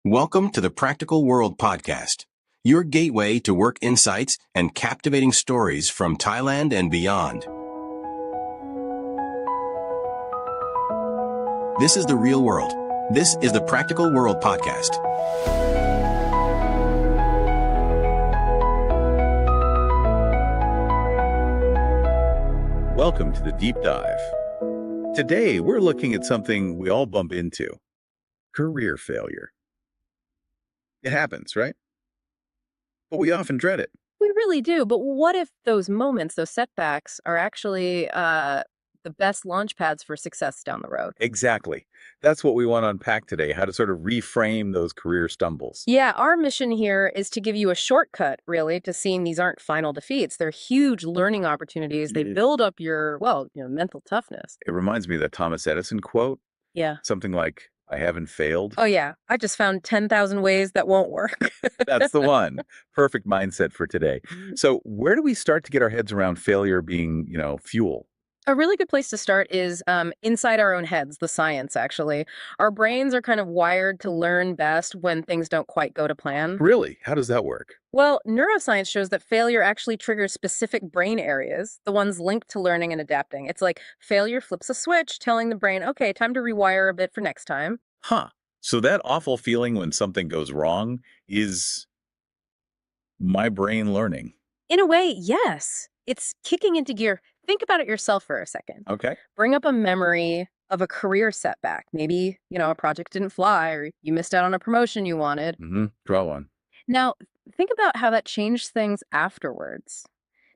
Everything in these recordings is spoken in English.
Welcome to the Practical World Podcast, your gateway to work insights and captivating stories from Thailand and beyond. This is the real world. This is the Practical World Podcast. Welcome to the Deep Dive. Today, we're looking at something we all bump into: career failure. It happens, right? But we often dread it. We really do. But what if those moments, those setbacks, are actually the best launch pads for success down the road? Exactly. That's what we want to unpack today, how to sort of reframe those career stumbles. Yeah, our mission here is to give you a shortcut, really, to seeing these aren't final defeats. They're huge learning opportunities. They build up your, mental toughness. It reminds me of the Thomas Edison quote, Yeah. something like, "I haven't failed." Oh, yeah. I just found 10,000 ways that won't work. That's the one. Perfect mindset for today. So where do we start to get our heads around failure being, fuel? A really good place to start is inside our own heads, the science, actually. Our brains are kind of wired to learn best when things don't quite go to plan. Really? How does that work? Well, neuroscience shows that failure actually triggers specific brain areas, the ones linked to learning and adapting. It's like failure flips a switch, telling the brain, okay, time to rewire a bit for next time. Huh. So that awful feeling when something goes wrong is my brain learning. In a way, yes. It's kicking into gear. Think about it yourself for a second. Okay. Bring up a memory of a career setback. Maybe, a project didn't fly or you missed out on a promotion you wanted. Draw one. Now, think about how that changed things afterwards.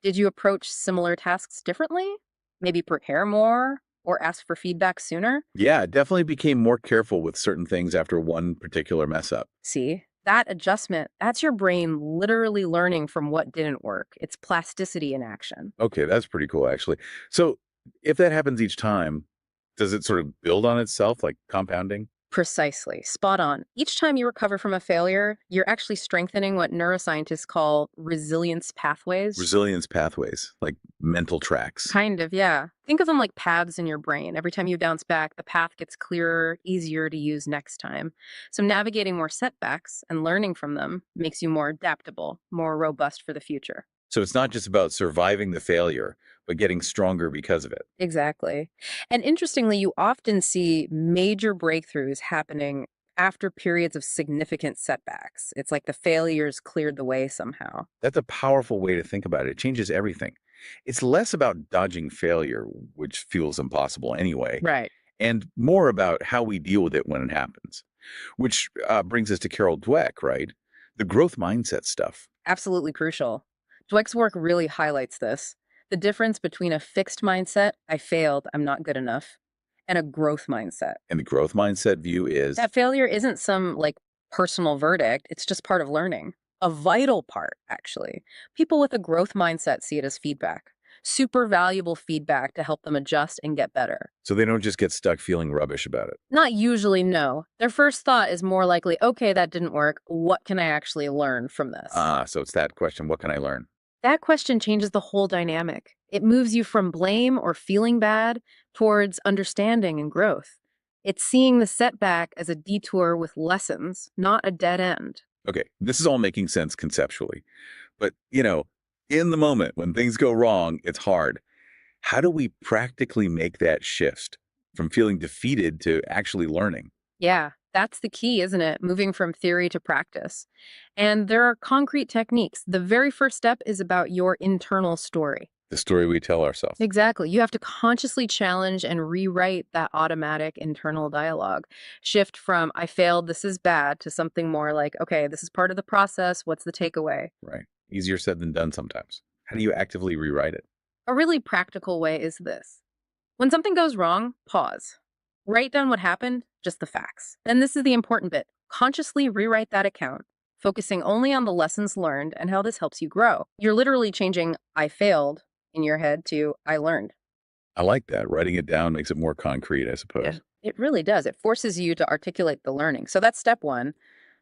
Did you approach similar tasks differently? Maybe prepare more or ask for feedback sooner? Yeah, it definitely became more careful with certain things after one particular mess up. See, that adjustment, that's your brain literally learning from what didn't work. It's plasticity in action. Okay, that's pretty cool, actually. So if that happens each time, does it sort of build on itself, like compounding? Precisely. Spot on. Each time you recover from a failure, you're actually strengthening what neuroscientists call resilience pathways. Resilience pathways, like mental tracks. Kind of, yeah. Think of them like paths in your brain. Every time you bounce back, the path gets clearer, easier to use next time. So navigating more setbacks and learning from them makes you more adaptable, more robust for the future. So it's not just about surviving the failure, but getting stronger because of it. Exactly. And interestingly, you often see major breakthroughs happening after periods of significant setbacks. It's like the failures cleared the way somehow. That's a powerful way to think about it. It changes everything. It's less about dodging failure, which feels impossible anyway, Right. and more about how we deal with it when it happens, which brings us to Carol Dweck, right? The growth mindset stuff. Absolutely crucial. Dweck's work really highlights this. The difference between a fixed mindset, I failed, I'm not good enough, and a growth mindset. And the growth mindset view is That failure isn't some personal verdict, it's just part of learning. A vital part, actually. People with a growth mindset see it as feedback. Super valuable feedback to help them adjust and get better. so they don't just get stuck feeling rubbish about it. Not usually, no. Their first thought is more likely, okay, that didn't work. What can I actually learn from this? So it's that question, what can I learn? That question changes the whole dynamic. It moves you from blame or feeling bad towards understanding and growth. It's seeing the setback as a detour with lessons, not a dead end. Okay, this is all making sense conceptually. But, in the moment when things go wrong, it's hard. How do we practically make that shift from feeling defeated to actually learning? Yeah, that's the key, isn't it? Moving from theory to practice. And there are concrete techniques. The very first step is about your internal story. The story we tell ourselves. Exactly. You have to consciously challenge and rewrite that automatic internal dialogue. Shift from, I failed, this is bad, to something more like, okay, this is part of the process. What's the takeaway? Right. Easier said than done sometimes. How do you actively rewrite it? A really practical way is this. When something goes wrong, pause. Write down what happened, just the facts. Then this is the important bit. Consciously rewrite that account, focusing only on the lessons learned and how this helps you grow. You're literally changing I failed in your head to I learned. I like that. Writing it down makes it more concrete, I suppose. Yeah, it really does. It forces you to articulate the learning. So that's step one,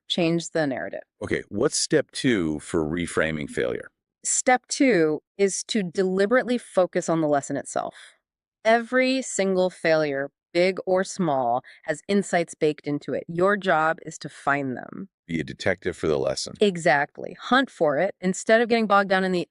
change the narrative. Okay, what's step 2 for reframing failure? Step two is to deliberately focus on the lesson itself. Every single failure big or small, has insights baked into it. Your job is to find them. Be a detective for the lesson. Exactly. Hunt for it. Instead of getting bogged down in the,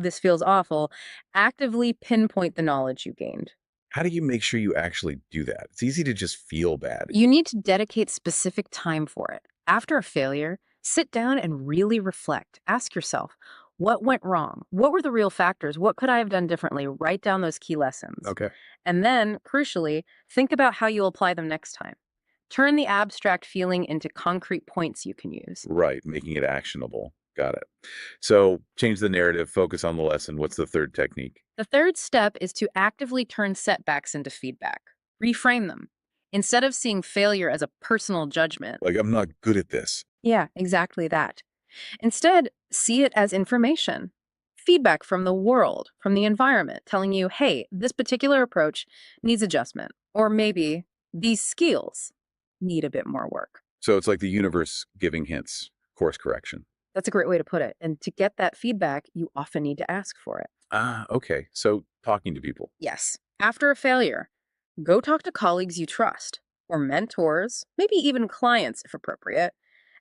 this feels awful, actively pinpoint the knowledge you gained. How do you make sure you actually do that? It's easy to just feel bad. You need to dedicate specific time for it. After a failure, sit down and really reflect. Ask yourself, what went wrong? What were the real factors? What could I have done differently? Write down those key lessons. Okay. And then, crucially, think about how you'll apply them next time. Turn the abstract feeling into concrete points you can use. Right, making it actionable. Got it. So change the narrative, focus on the lesson. What's the third technique? The third step is to actively turn setbacks into feedback. Reframe them. Instead of seeing failure as a personal judgment. Like, I'm not good at this. Yeah, exactly that. Instead, see it as information. Feedback from the world, from the environment, telling you, hey, this particular approach needs adjustment. Or maybe these skills need a bit more work. So it's like the universe giving hints, course correction. That's a great way to put it. And to get that feedback, you often need to ask for it. Ah, okay. So talking to people. Yes. After a failure, go talk to colleagues you trust, or mentors, maybe even clients if appropriate.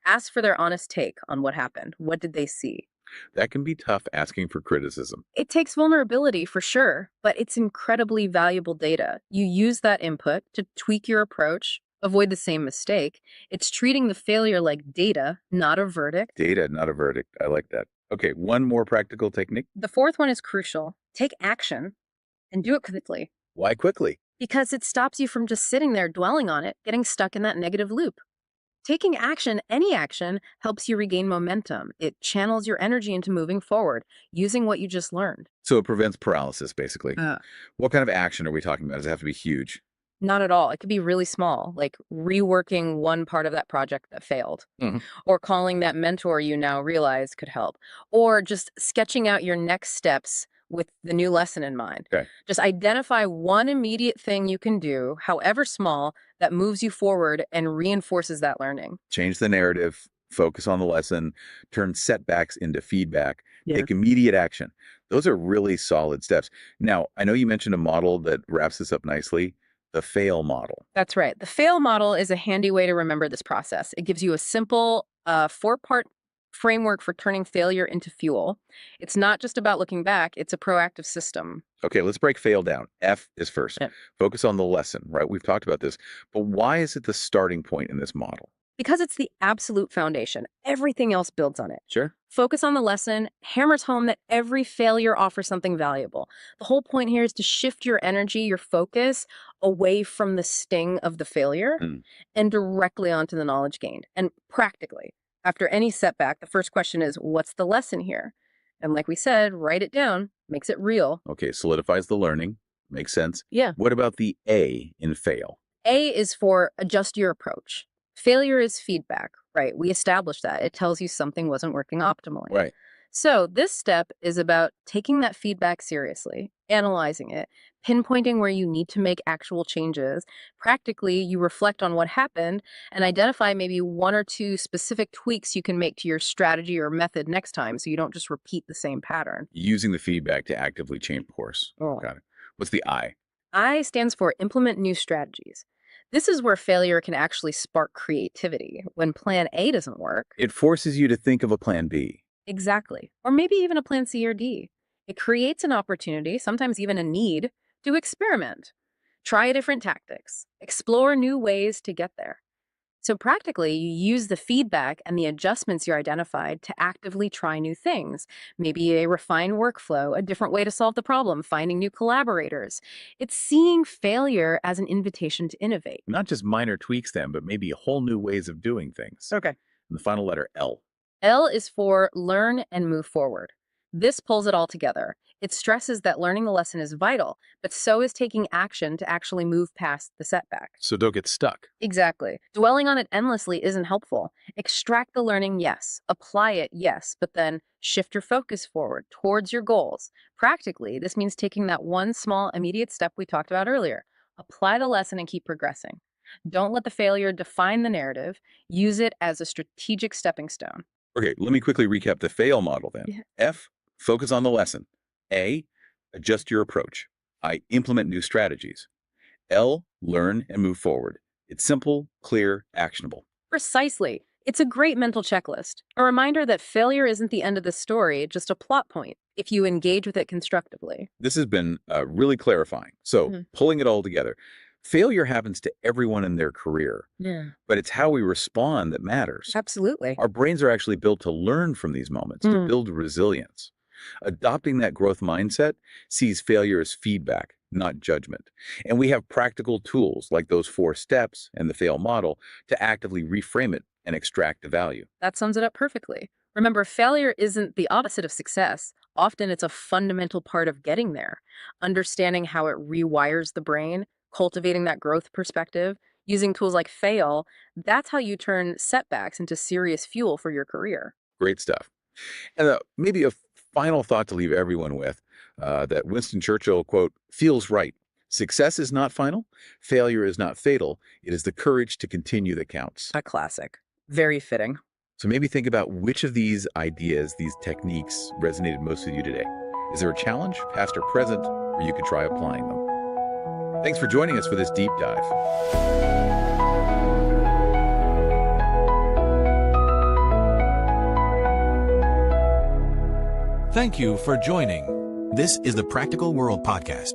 Ask for their honest take on what happened. What did they see? That can be tough asking for criticism. It takes vulnerability for sure, but it's incredibly valuable data. You use that input to tweak your approach, avoid the same mistake. It's treating the failure like data, not a verdict. Data, not a verdict. I like that. Okay, one more practical technique. The fourth one is crucial. Take action and do it quickly Why quickly? because it stops you from just sitting there dwelling on it, getting stuck in that negative loop. Taking action, any action, helps you regain momentum. It channels your energy into moving forward, using what you just learned. So it prevents paralysis, basically. What kind of action are we talking about? Does it have to be huge? Not at all. It could be really small, like reworking one part of that project that failed, Mhm. or calling that mentor you now realize could help, or just sketching out your next steps with the new lesson in mind. Okay. Just identify one immediate thing you can do, however small, that moves you forward and reinforces that learning. Change the narrative, focus on the lesson, turn setbacks into feedback, Yeah. take immediate action. Those are really solid steps. Now, I know you mentioned a model that wraps this up nicely, the FAIL model. That's right. The FAIL model is a handy way to remember this process. It gives you a simple four-part framework for turning failure into fuel. It's not just about looking back, it's a proactive system. Okay, let's break FAIL down. F is first. Yeah. Focus on the lesson, right? We've talked about this. But why is it the starting point in this model? Because it's the absolute foundation. Everything else builds on it. Sure. Focus on the lesson, hammers home that every failure offers something valuable. The whole point here is to shift your energy, your focus away from the sting of the failure Mm. and directly onto the knowledge gained. And practically, after any setback, the first question is, what's the lesson here? And like we said, write it down, makes it real. Okay, solidifies the learning. Makes sense. Yeah. What about the A in FAIL? A is for adjust your approach. Failure is feedback, right? We established that. It tells you something wasn't working optimally. Right. So this step is about taking that feedback seriously, analyzing it, pinpointing where you need to make actual changes. Practically, you reflect on what happened and identify maybe one or two specific tweaks you can make to your strategy or method next time so you don't just repeat the same pattern. Using the feedback to actively change course. Oh. Got it. What's the I? I stands for implement new strategies. This is where failure can actually spark creativity. When plan A doesn't work, It forces you to think of a plan B. exactly, or maybe even a plan C or D. It creates an opportunity, sometimes even a need, to experiment, try different tactics, explore new ways to get there. So practically, you use the feedback and the adjustments you identified to actively try new things. Maybe a refined workflow, a different way to solve the problem, finding new collaborators. It's seeing failure as an invitation to innovate. Not just minor tweaks then, but maybe whole new ways of doing things. Okay. And the final letter, L. L is for learn and move forward. This pulls it all together. It stresses that learning the lesson is vital, but so is taking action to actually move past the setback. So don't get stuck. Exactly. Dwelling on it endlessly isn't helpful. Extract the learning, yes. Apply it, yes. But then shift your focus forward towards your goals. Practically, this means taking that one small immediate step we talked about earlier. Apply the lesson and keep progressing. Don't let the failure define the narrative. Use it as a strategic stepping stone. Okay, let me quickly recap the FAIL model then. Yeah. F, focus on the lesson. A, adjust your approach. I, implement new strategies. L, learn and move forward. It's simple, clear, actionable. Precisely. It's a great mental checklist, a reminder that failure isn't the end of the story, just a plot point, if you engage with it constructively. This has been really clarifying. So, Mhm. pulling it all together, failure happens to everyone in their career, Yeah, but it's how we respond that matters. absolutely. Our brains are actually built to learn from these moments, to Mm. build resilience. Adopting that growth mindset sees failure as feedback, not judgment. And we have practical tools like those 4 steps and the fail model to actively reframe it and extract the value. That sums it up perfectly. Remember, failure isn't the opposite of success. Often it's a fundamental part of getting there. Understanding how it rewires the brain, cultivating that growth perspective, using tools like fail, that's how you turn setbacks into serious fuel for your career. Great stuff. And maybe a final thought to leave everyone with that Winston Churchill quote feels right. Success is not final. Failure is not fatal. It is the courage to continue that counts. A classic. Very fitting. So maybe think about which of these ideas, these techniques resonated most with you today. Is there a challenge, past or present, where you could try applying them? Thanks for joining us for this deep dive. Thank you for joining. This is the Practical World Podcast.